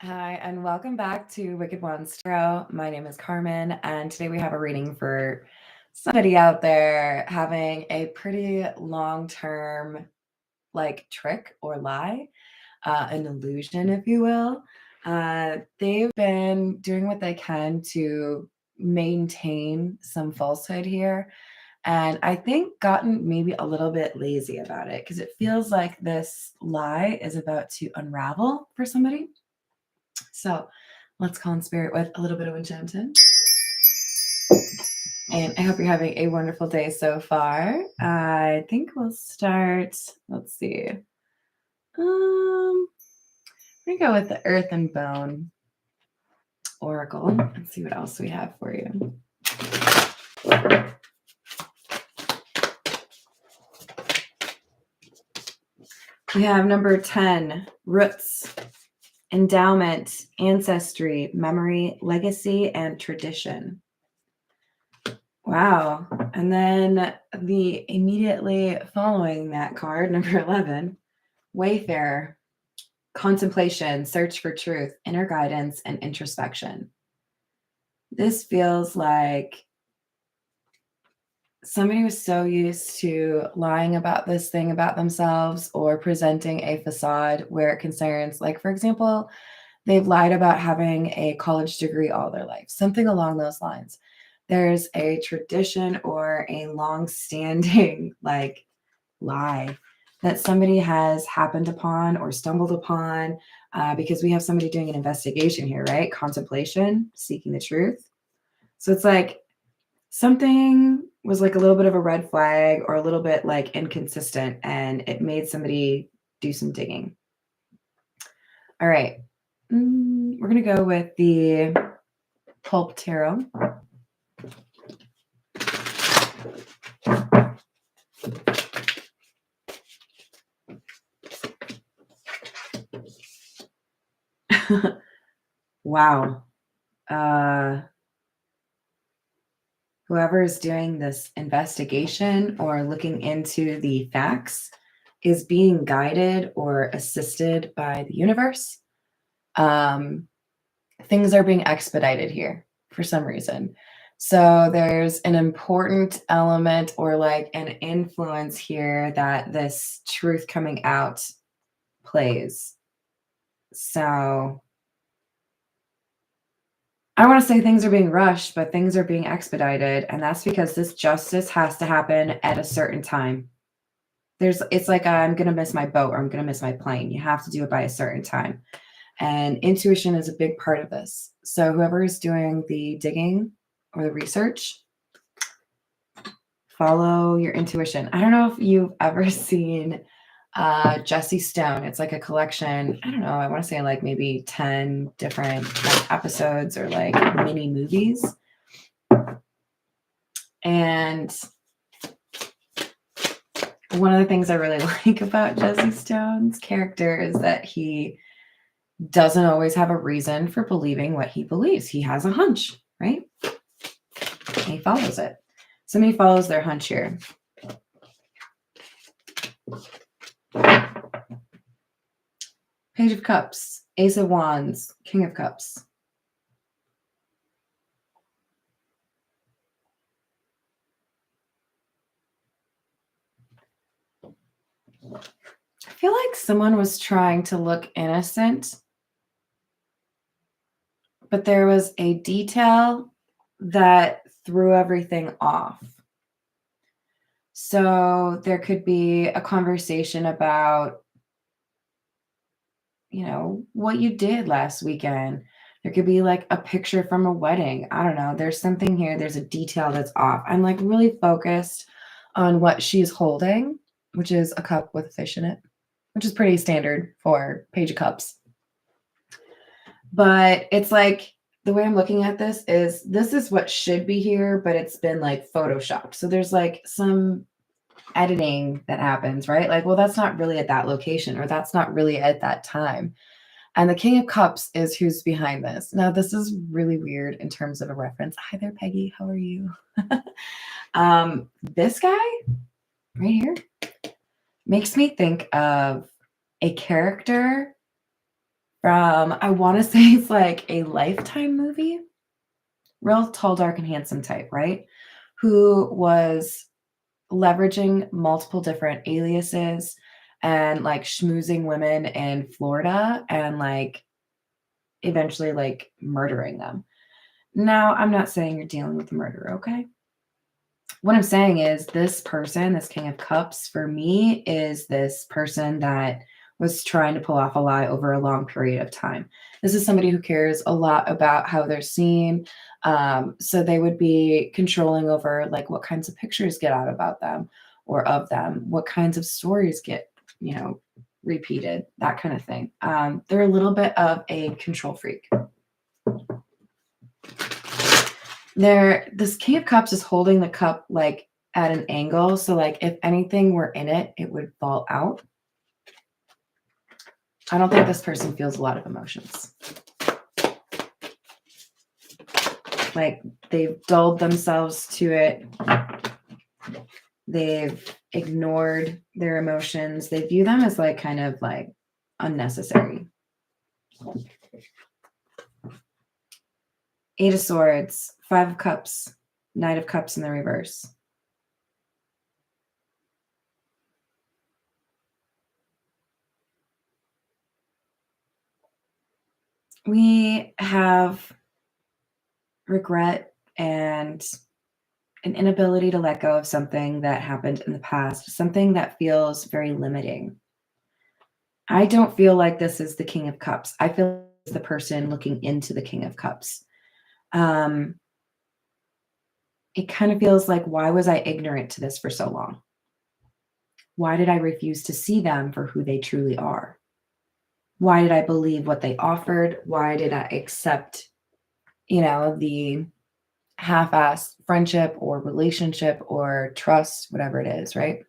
Hi, and welcome back to Wicked Ones Tarot. My name is Carmen, and today we have a reading for somebody out there having a pretty long-term, trick or lie, an illusion, if you will. They've been doing what they can to maintain some falsehood here, and I think gotten maybe a little bit lazy about it because it feels like this lie is about to unravel for somebody. So let's call in spirit with a little bit of enchanting. And I hope you're having a wonderful day so far. I think we'll start, let's see. We're gonna go with the Earth and Bone Oracle and see what else we have for you. We have number 10, Roots, Endowment, Ancestry, Memory, Legacy, and Tradition. Wow. And then the immediately following that card, number 11, Wayfarer, Contemplation, Search for Truth, Inner Guidance, and Introspection. This feels like somebody was so used to lying about this thing about themselves or presenting a facade where it concerns, like, for example, they've lied about having a college degree all their life, something along those lines. There's a tradition or a long-standing lie that somebody has happened upon or stumbled upon because we have somebody doing an investigation here, right? Contemplation, seeking the truth. So it's like something was like a little bit of a red flag or a little bit like inconsistent, and it made somebody do some digging. All right. We're going to go with the Pulp Tarot. Wow. Whoever is doing this investigation or looking into the facts is being guided or assisted by the universe. Things are being expedited here for some reason. So there's an important element or like an influence here that this truth coming out plays. So I don't want to say things are being rushed, but things are being expedited. And that's because this justice has to happen at a certain time. It's like, I'm going to miss my boat or I'm going to miss my plane. You have to do it by a certain time. And intuition is a big part of this. So whoever is doing the digging or the research, follow your intuition. I don't know if you've ever seen Jesse Stone. It's like a collection. I don't know. I want to say like maybe 10 different episodes or like mini movies. And one of the things I really like about Jesse Stone's character is that he doesn't always have a reason for believing what he believes. He has a hunch, right? And he follows it. Somebody follows their hunch here. Page of Cups, Ace of Wands, King of Cups. I feel like someone was trying to look innocent, but there was a detail that threw everything off. So there could be a conversation about, what you did last weekend. There could be like a picture from a wedding. I don't know. There's something here. There's a detail that's off. I'm like really focused on what she's holding, which is a cup with a fish in it, which is pretty standard for Page of Cups. But it's like the way I'm looking at this is what should be here, but it's been like photoshopped. So there's like some editing that happens, right? Like, well, that's not really at that location, or that's not really at that time. And the King of Cups is who's behind this. Now, this is really weird in terms of a reference. Hi there, Peggy. How are you? This guy right here makes me think of a character from, I want to say it's like a Lifetime movie, real tall, dark, and handsome type, right? Who was leveraging multiple different aliases and like schmoozing women in Florida and like eventually like murdering them. Now, I'm not saying you're dealing with murder, okay? What I'm saying is this person, this King of Cups, for me, is this person that was trying to pull off a lie over a long period of time. This is somebody who cares a lot about how they're seen. So they would be controlling over like what kinds of pictures get out about them or of them, what kinds of stories get, repeated, that kind of thing. They're a little bit of a control freak. This King of Cups is holding the cup like at an angle. So like if anything were in it, it would fall out. I don't think this person feels a lot of emotions. Like they've dulled themselves to it. They've ignored their emotions. They view them as like kind of like unnecessary. Eight of Swords, Five of Cups, Knight of Cups in the reverse. We have regret and an inability to let go of something that happened in the past, something that feels very limiting. I don't feel like this is the King of Cups. I feel like it's the person looking into the King of Cups. It kind of feels like, why was I ignorant to this for so long? Why did I refuse to see them for who they truly are? Why did I believe what they offered? Why did I accept, the half-assed friendship or relationship or trust, whatever it is, right?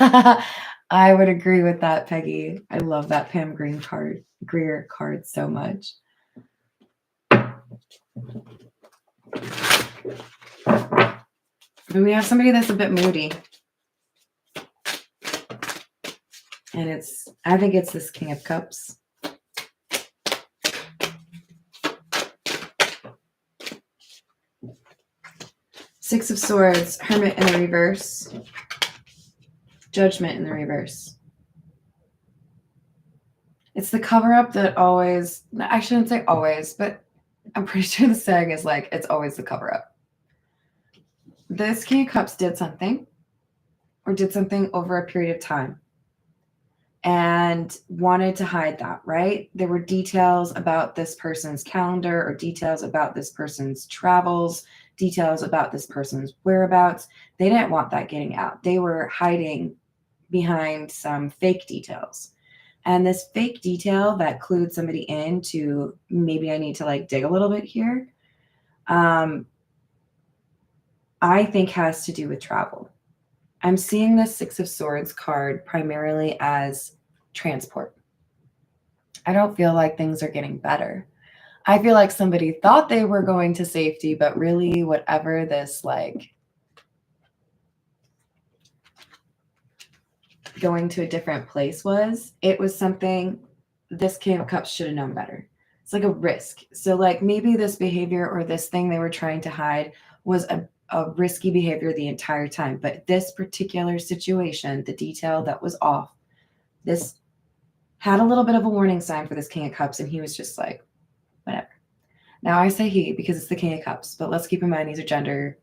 I would agree with that, Peggy. I love that Pam Grier card so much. But we have somebody that's a bit moody. And I think it's this King of Cups. Six of Swords, Hermit in the reverse. Judgment in the reverse. It's the cover-up that always, I shouldn't say always, but I'm pretty sure the saying is like, it's always the cover-up. This King of Cups did something over a period of time and wanted to hide that, right? There were details about this person's calendar or details about this person's travels, details about this person's whereabouts. They didn't want that getting out. They were hiding behind some fake details. And this fake detail that clued somebody in to maybe I need to like dig a little bit here, I think has to do with travel. I'm seeing the Six of Swords card primarily as transport. I don't feel like things are getting better. I feel like somebody thought they were going to safety, but really whatever this like going to a different place was, it was something this King of Cups should have known better. It's like a risk. So like maybe this behavior or this thing they were trying to hide was a risky behavior the entire time. But this particular situation, the detail that was off, this had a little bit of a warning sign for this King of Cups, and he was just like, whatever. Now I say he because it's the King of Cups, but let's keep in mind these are gender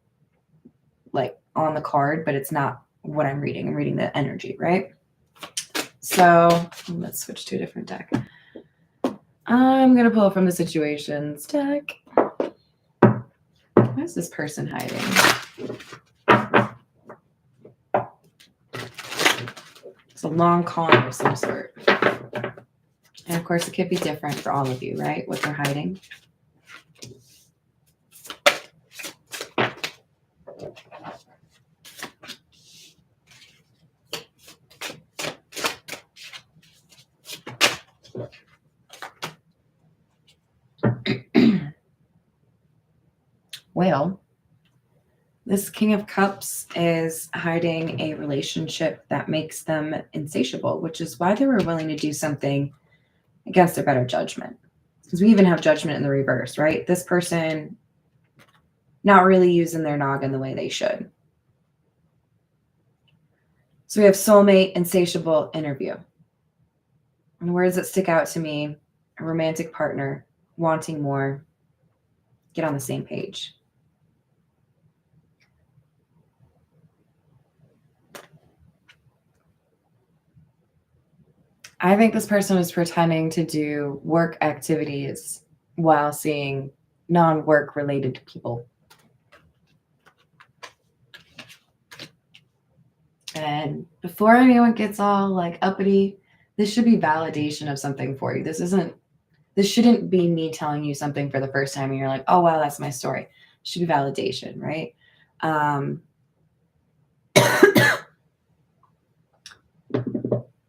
like on the card, but it's not what I'm reading. I'm reading the energy, right? So let's switch to a different deck. I'm going to pull from the situations deck. Where's this person hiding? It's a long con of some sort. And of course, it could be different for all of you, right? What they're hiding. Well, this King of Cups is hiding a relationship that makes them insatiable, which is why they were willing to do something against their better judgment. Because we even have judgment in the reverse, right? This person not really using their noggin the way they should. So we have soulmate, insatiable, interview. And words that stick out to me: a romantic partner, wanting more, get on the same page. I think this person was pretending to do work activities while seeing non-work related people. And before anyone gets all like uppity, this should be validation of something for you. This shouldn't be me telling you something for the first time and you're like, oh wow, that's my story. It should be validation, right?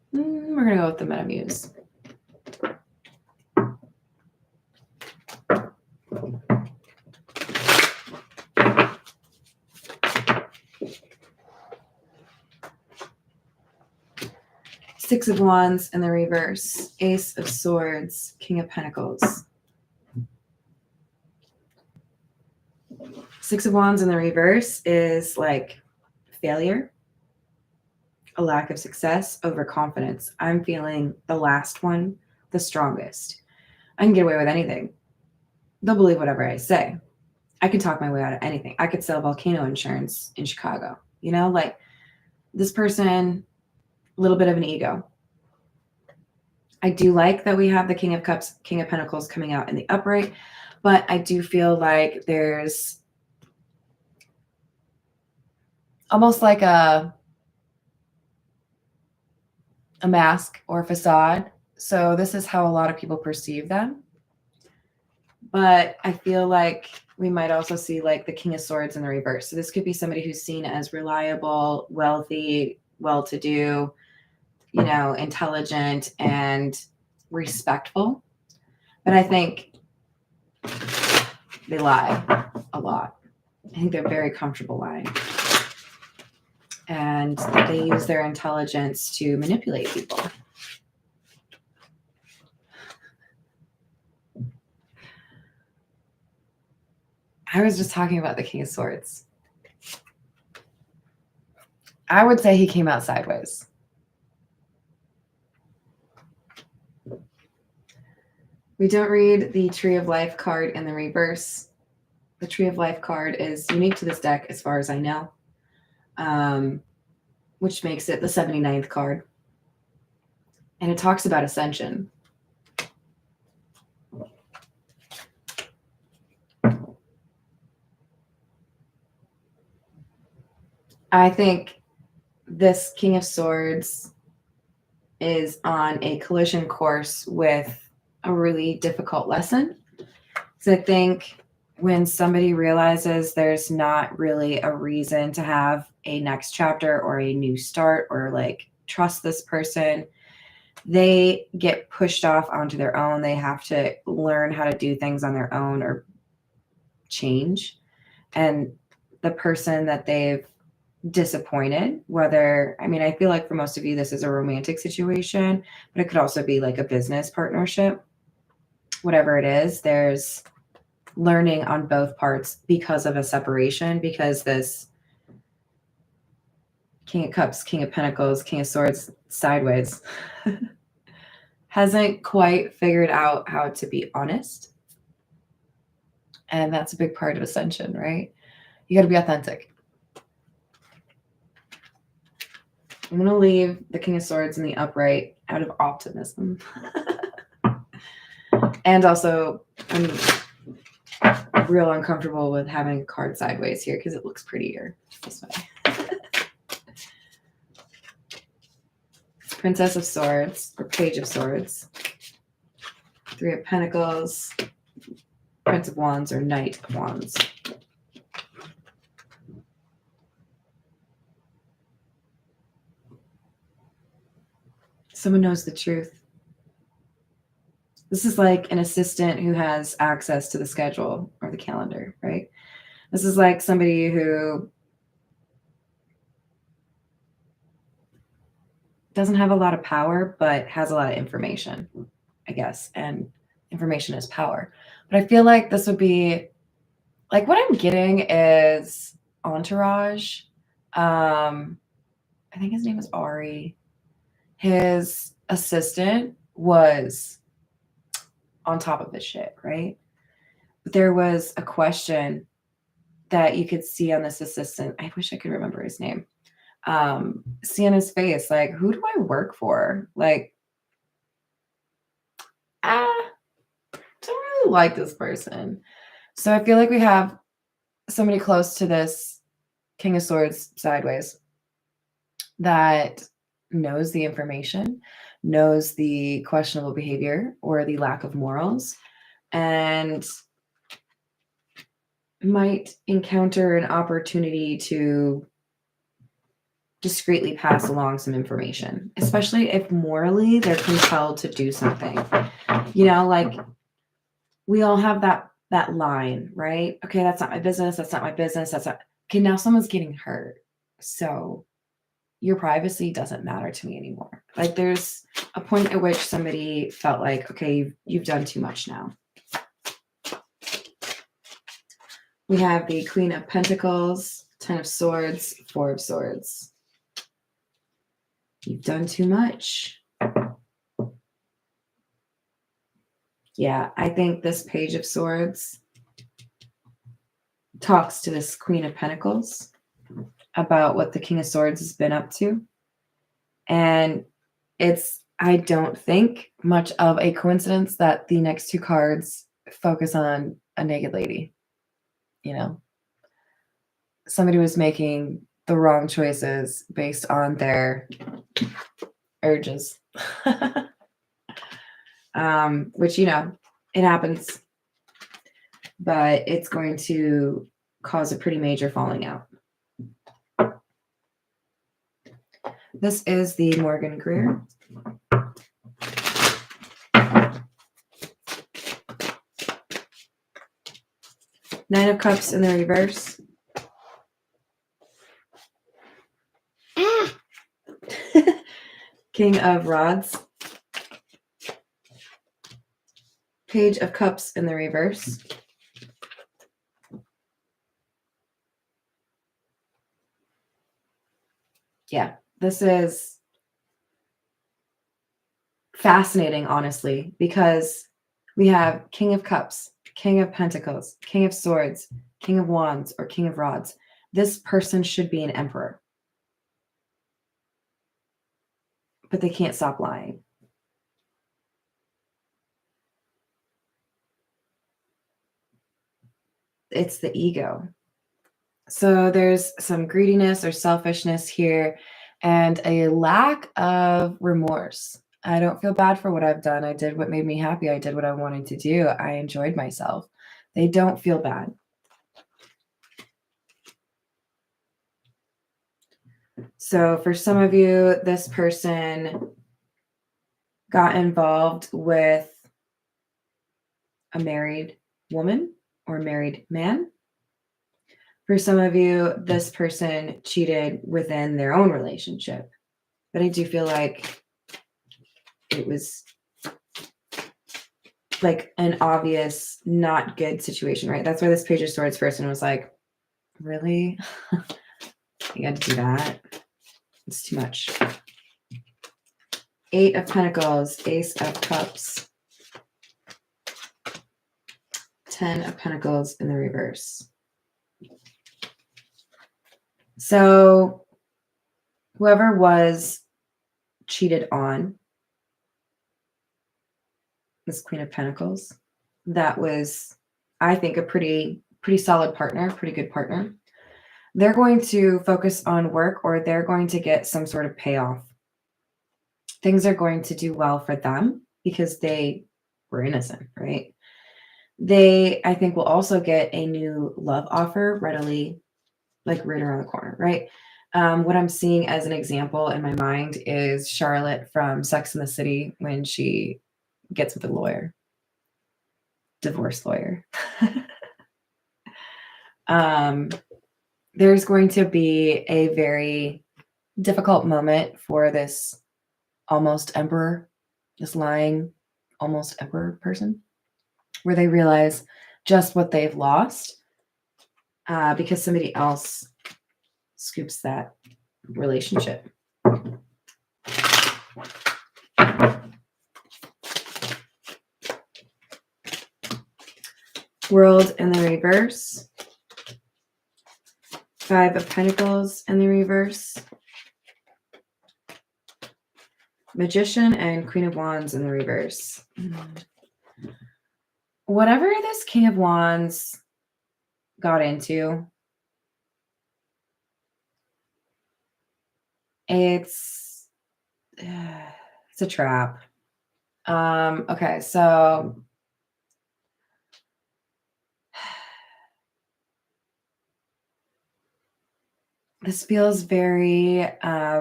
We're gonna go with the Metamuse. Six of Wands in the reverse, Ace of Swords, King of Pentacles. Six of Wands in the reverse is like failure, a lack of success, overconfidence. I'm feeling the last one the strongest. I can get away with anything. They'll believe whatever I say. I can talk my way out of anything. I could sell volcano insurance in Chicago. You know, like this person, a little bit of an ego. I do like that we have the King of Cups, King of Pentacles coming out in the upright, but I do feel like there's almost like a mask or a facade. So this is how a lot of people perceive them. But I feel like we might also see like the King of Swords in the reverse. So this could be somebody who's seen as reliable, wealthy, well-to-do, you know, intelligent and respectful. But I think they lie a lot. I think they're very comfortable lying. And they use their intelligence to manipulate people. I was just talking about the King of Swords. I would say he came out sideways. We don't read the Tree of Life card in the reverse. The Tree of Life card is unique to this deck as far as I know, which makes it the 79th card. And it talks about ascension. I think this King of Swords is on a collision course with a really difficult lesson. So I think when somebody realizes there's not really a reason to have a next chapter or a new start or like trust this person, they get pushed off onto their own. They have to learn how to do things on their own or change. And the person that they've disappointed, whether, I mean, I feel like for most of you, this is a romantic situation, but it could also be like a business partnership. Whatever it is, there's learning on both parts because of a separation, because this King of Cups, King of Pentacles, King of Swords sideways hasn't quite figured out how to be honest. And that's a big part of ascension, right? You got to be authentic. I'm going to leave the King of Swords in the upright out of optimism. And also, I'm real uncomfortable with having a card sideways here because it looks prettier this way. Princess of Swords, or Page of Swords. Three of Pentacles, Prince of Wands, or Knight of Wands. Someone knows the truth. This is like an assistant who has access to the schedule or the calendar, right? This is like somebody who doesn't have a lot of power, but has a lot of information. I guess, and information is power. But I feel like this would be like what I'm getting is entourage. I think his name is Ari. His assistant was on top of his shit, right? But there was a question that you could see on this assistant. I wish I could remember his name. See on his face, like, who do I work for? Like, don't really like this person. So I feel like we have somebody close to this King of Swords sideways that knows the information, knows the questionable behavior or the lack of morals, and might encounter an opportunity to discreetly pass along some information, especially if morally they're compelled to do something. You know, like we all have that line, right? Okay, that's not my business. That's not my business. That's not okay. Now someone's getting hurt. So your privacy doesn't matter to me anymore. Like there's a point at which somebody felt like, okay, you've done too much now. We have the Queen of Pentacles, Ten of Swords, Four of Swords. You've done too much. Yeah, I think this Page of Swords talks to this Queen of Pentacles about what the King of Swords has been up to. And it's, I don't think, much of a coincidence that the next two cards focus on a naked lady. You know, somebody was making the wrong choices based on their urges. Which, you know, it happens, but it's going to cause a pretty major falling out. This is the Morgan Greer. Nine of Cups in the reverse. King of Rods. Page of Cups in the reverse. Yeah, this is fascinating, honestly, because we have King of Cups, King of Pentacles, King of Swords, King of Wands, or King of Rods. This person should be an emperor, but they can't stop lying. It's the ego. So there's some greediness or selfishness here and a lack of remorse. I don't feel bad for what I've done. I did what made me happy. I did what I wanted to do. I enjoyed myself. They don't feel bad. So for some of you, this person got involved with a married woman or married man. For some of you, this person cheated within their own relationship. But I do feel like it was like an obvious, not good situation, right? That's why this Page of Swords person was like, really? You got to do that? It's too much. Eight of Pentacles, Ace of Cups, 10 of Pentacles in the reverse. So whoever was cheated on, this Queen of Pentacles, that was, I think, a pretty solid partner, pretty good partner. They're going to focus on work, or they're going to get some sort of payoff. Things are going to do well for them because they were innocent, right? They, I think, will also get a new love offer readily, like right around the corner, right? What I'm seeing as an example in my mind is Charlotte from Sex and the City when she gets with a lawyer, divorce lawyer. There's going to be a very difficult moment for this almost emperor, this lying almost Emperor person, where they realize just what they've lost because somebody else scoops that relationship. World in the reverse. 5 of Pentacles in the reverse. Magician and Queen of Wands in the reverse. Whatever this King of Wands got into, it's a trap. Okay, so this feels very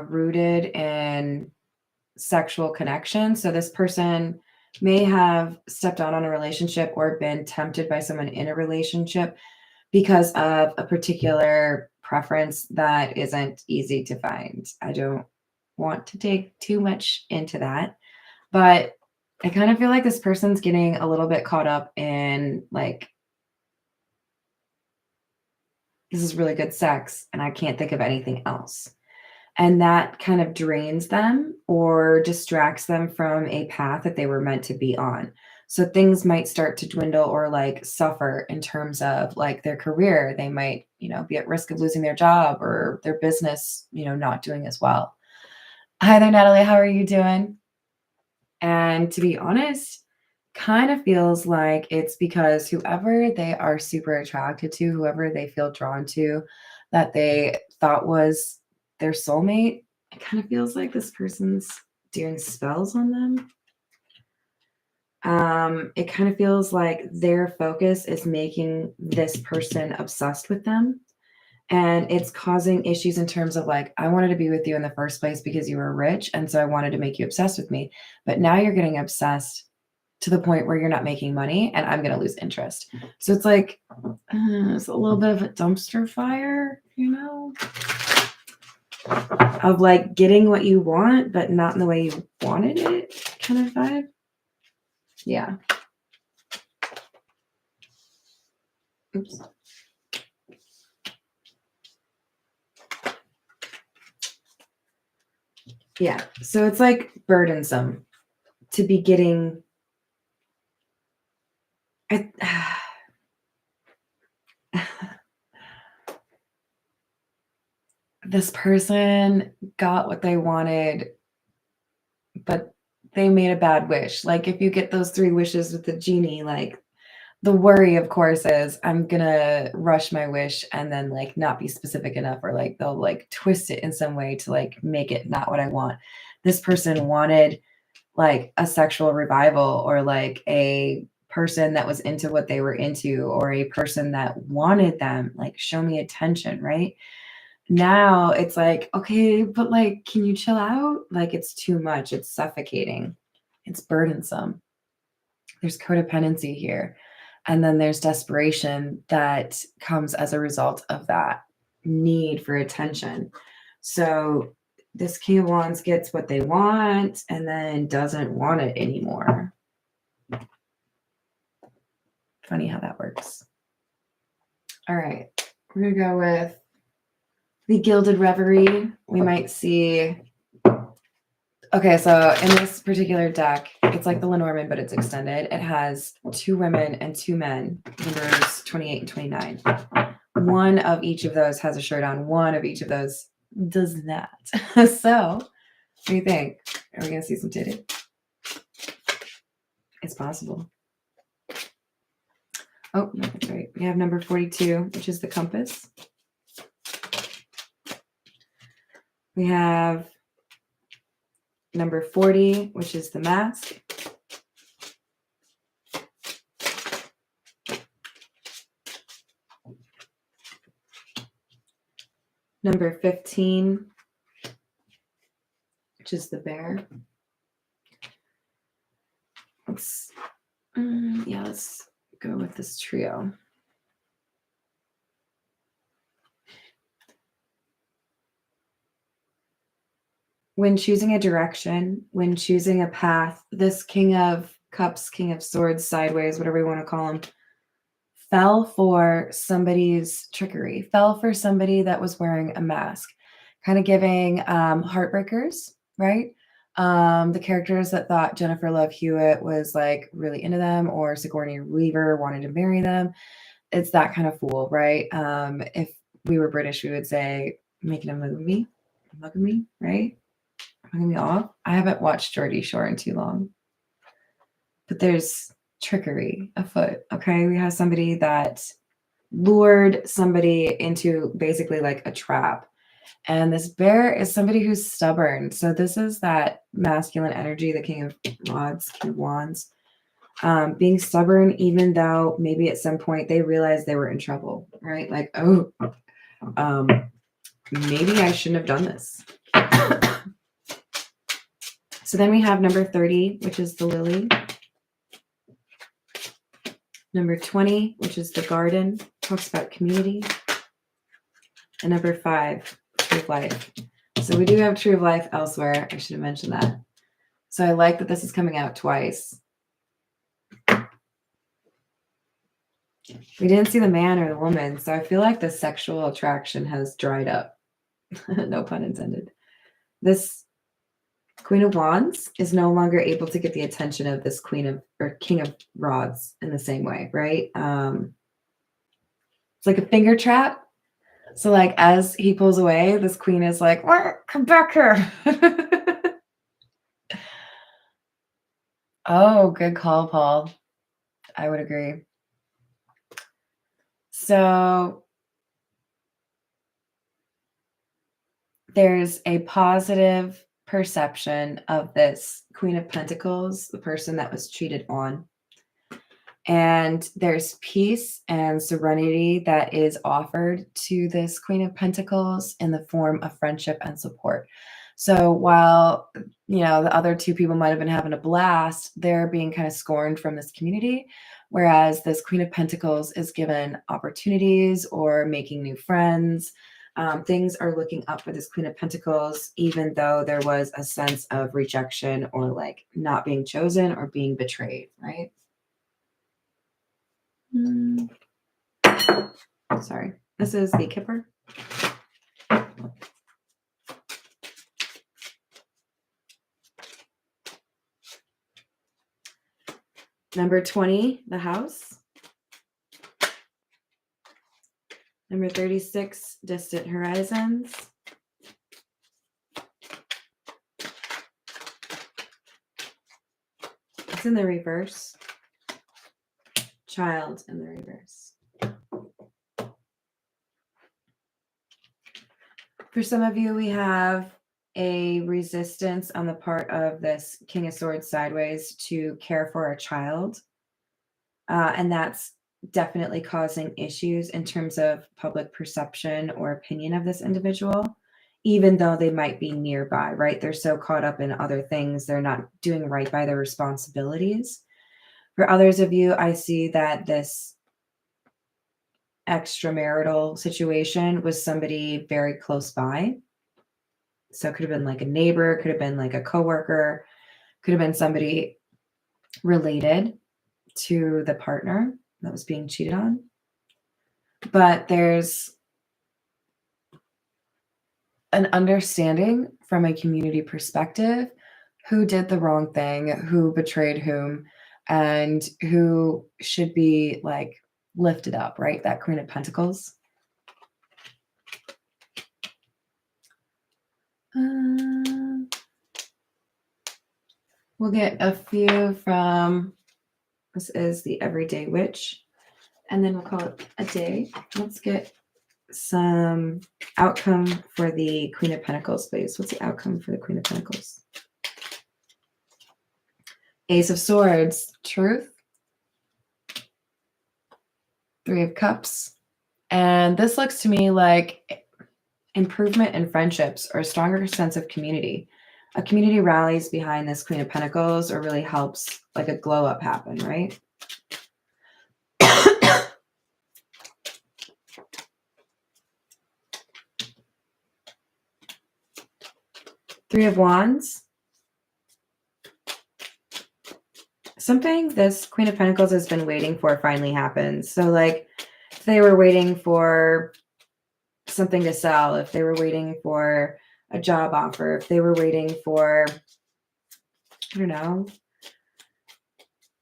rooted in sexual connection. So this person may have stepped out on a relationship or been tempted by someone in a relationship because of a particular preference that isn't easy to find. I don't want to take too much into that, but I kind of feel like this person's getting a little bit caught up in like, this is really good sex and I can't think of anything else. And that kind of drains them or distracts them from a path that they were meant to be on. So things might start to dwindle or like suffer in terms of like their career. They might, be at risk of losing their job or their business, not doing as well. Hi there, Natalie. How are you doing? And to be honest, kind of feels like it's because whoever they are super attracted to, whoever they feel drawn to, that they thought was their soulmate, it kind of feels like this person's doing spells on them. It kind of feels like their focus is making this person obsessed with them. And it's causing issues in terms of like, I wanted to be with you in the first place because you were rich. And so I wanted to make you obsessed with me. But now you're getting obsessed to the point where you're not making money and I'm going to lose interest. So it's like, it's a little bit of a dumpster fire, of like getting what you want, but not in the way you wanted it kind of vibe. Yeah. Oops. Yeah. So it's like burdensome to be getting. This person got what they wanted, but they made a bad wish. Like if you get those 3 wishes with the genie, like the worry, of course, is I'm gonna rush my wish and then like not be specific enough, or like they'll like twist it in some way to like make it not what I want. This person wanted like a sexual revival, or like a person that was into what they were into, or a person that wanted them, like show me attention, right? Now it's like, okay, but like, can you chill out? Like it's too much. It's suffocating. It's burdensome. There's codependency here. And then there's desperation that comes as a result of that need for attention. So this King of Wands gets what they want and then doesn't want it anymore. Funny how that works. All right, we're going to go with the Gilded Reverie. We might see. Okay, so in this particular deck, it's like the Lenormand, but it's extended. It has 2 women and 2 men, numbers 28 and 29. One of each of those has a shirt on. One of each of those does not. So, what do you think? Are we going to see some titty? It's possible. Oh, no, that's right. We have number 42, which is the compass. We have number 40, which is the mask. Number 15, which is the bear. Let's go with this trio. When choosing a direction, when choosing a path, this King of Cups, King of Swords, sideways, whatever you want to call them, fell for somebody's trickery, fell for somebody that was wearing a mask, kind of giving heartbreakers, right? The characters that thought Jennifer Love Hewitt was like really into them, or Sigourney Weaver wanted to marry them. It's that kind of fool, right? If we were British, we would say making a movie, mugging me, right? Mugging me off. I haven't watched Geordie Shore in too long, but there's trickery afoot. Okay, we have somebody that lured somebody into basically like a trap. And this bear is somebody who's stubborn. So this is that masculine energy, the King of Rods, King of Wands, being stubborn, even though maybe at some point they realized they were in trouble, right? Like, oh, maybe I shouldn't have done this. So then we have number 30, which is the lily. Number 20, which is the garden, talks about community. And number 5, true of life. So we do have true of life elsewhere. I should have mentioned that. So I like that this is coming out twice. We didn't see the man or the woman, so I feel like the sexual attraction has dried up. No pun intended. This Queen of Wands is no longer able to get the attention of this Queen of or King of Rods in the same way, right? It's like a finger trap. So like as he pulls away, this queen is like, come back here. Oh, good call, Paul. I would agree. So there's a positive perception of this Queen of Pentacles, the person that was cheated on. And there's peace and serenity that is offered to this Queen of Pentacles in the form of friendship and support. So while, the other two people might have been having a blast, they're being kind of scorned from this community. Whereas this Queen of Pentacles is given opportunities or making new friends. Things are looking up for this Queen of Pentacles, even though there was a sense of rejection or like not being chosen or being betrayed, right? Sorry, this is the Kipper. Number 20, the house. Number 36, distant horizons. It's in the reverse. Child in the reverse. For some of you, we have a resistance on the part of this King of Swords sideways to care for a child. And that's definitely causing issues in terms of public perception or opinion of this individual, even though they might be nearby, right? They're so caught up in other things, they're not doing right by their responsibilities. For others of you, I see that this extramarital situation was somebody very close by. So it could have been like a neighbor, could have been like a coworker, could have been somebody related to the partner that was being cheated on. But there's an understanding from a community perspective who did the wrong thing, who betrayed whom, and who should be like lifted up, right? That Queen of Pentacles. We'll get a few from, this is the Everyday Witch, and then we'll call it a day. Let's get some outcome for the Queen of Pentacles, please. What's the outcome for the Queen of Pentacles? Ace of Swords, truth. 3 of Cups. And this looks to me like improvement in friendships or a stronger sense of community. A community rallies behind this Queen of Pentacles or really helps like a glow up happen, right? Three of Wands. something this Queen of Pentacles has been waiting for finally happens. So like if they were waiting for something to sell, if they were waiting for a job offer, if they were waiting for, I don't know,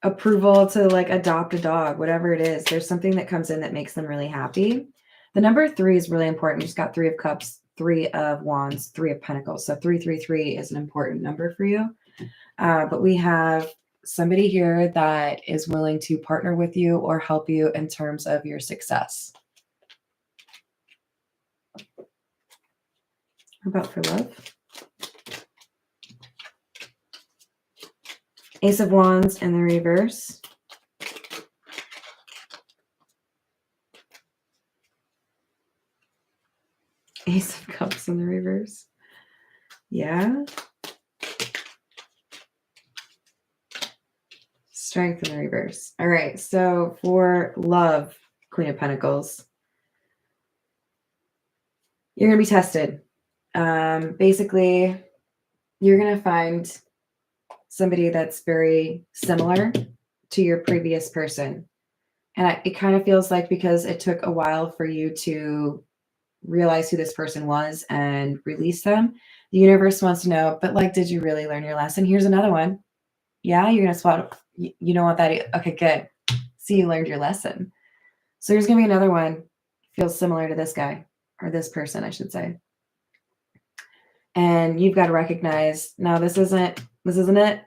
approval to like adopt a dog, whatever it is, there's something that comes in that makes them really happy. The number 3 is really important. You just got 3 of Cups, 3 of Wands, 3 of Pentacles. So 333 is an important number for you. But we have somebody here that is willing to partner with you or help you in terms of your success. How about for love? Ace of Wands in the reverse. Ace of Cups in the reverse. Yeah. Strength in the reverse. All right. So for love, Queen of Pentacles, you're going to be tested. Basically, you're going to find somebody that's very similar to your previous person. And it kind of feels like because it took a while for you to realize who this person was and release them, the universe wants to know, but like, did you really learn your lesson? Here's another one. Yeah, you're going to swap. You don't want that. Okay, good. See, you learned your lesson. So here's going to be another one. Feels similar to this guy, or this person, I should say. And you've got to recognize, no, this isn't it.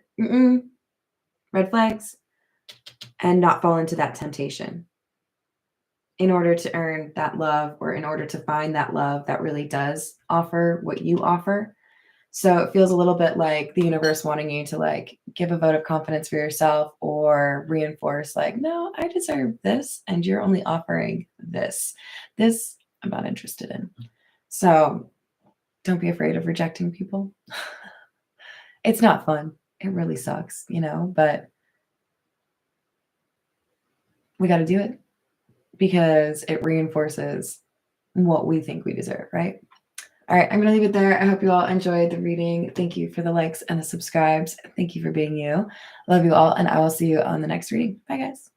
Red flags. And not fall into that temptation in order to earn that love, or in order to find that love that really does offer what you offer. So it feels a little bit like the universe wanting you to like give a vote of confidence for yourself, or reinforce like, no, I deserve this. And you're only offering this. This I'm not interested in. So don't be afraid of rejecting people. It's not fun. It really sucks, but we got to do it because it reinforces what we think we deserve, right? All right, I'm going to leave it there. I hope you all enjoyed the reading. Thank you for the likes and the subscribes. Thank you for being you. Love you all, and I will see you on the next reading. Bye, guys.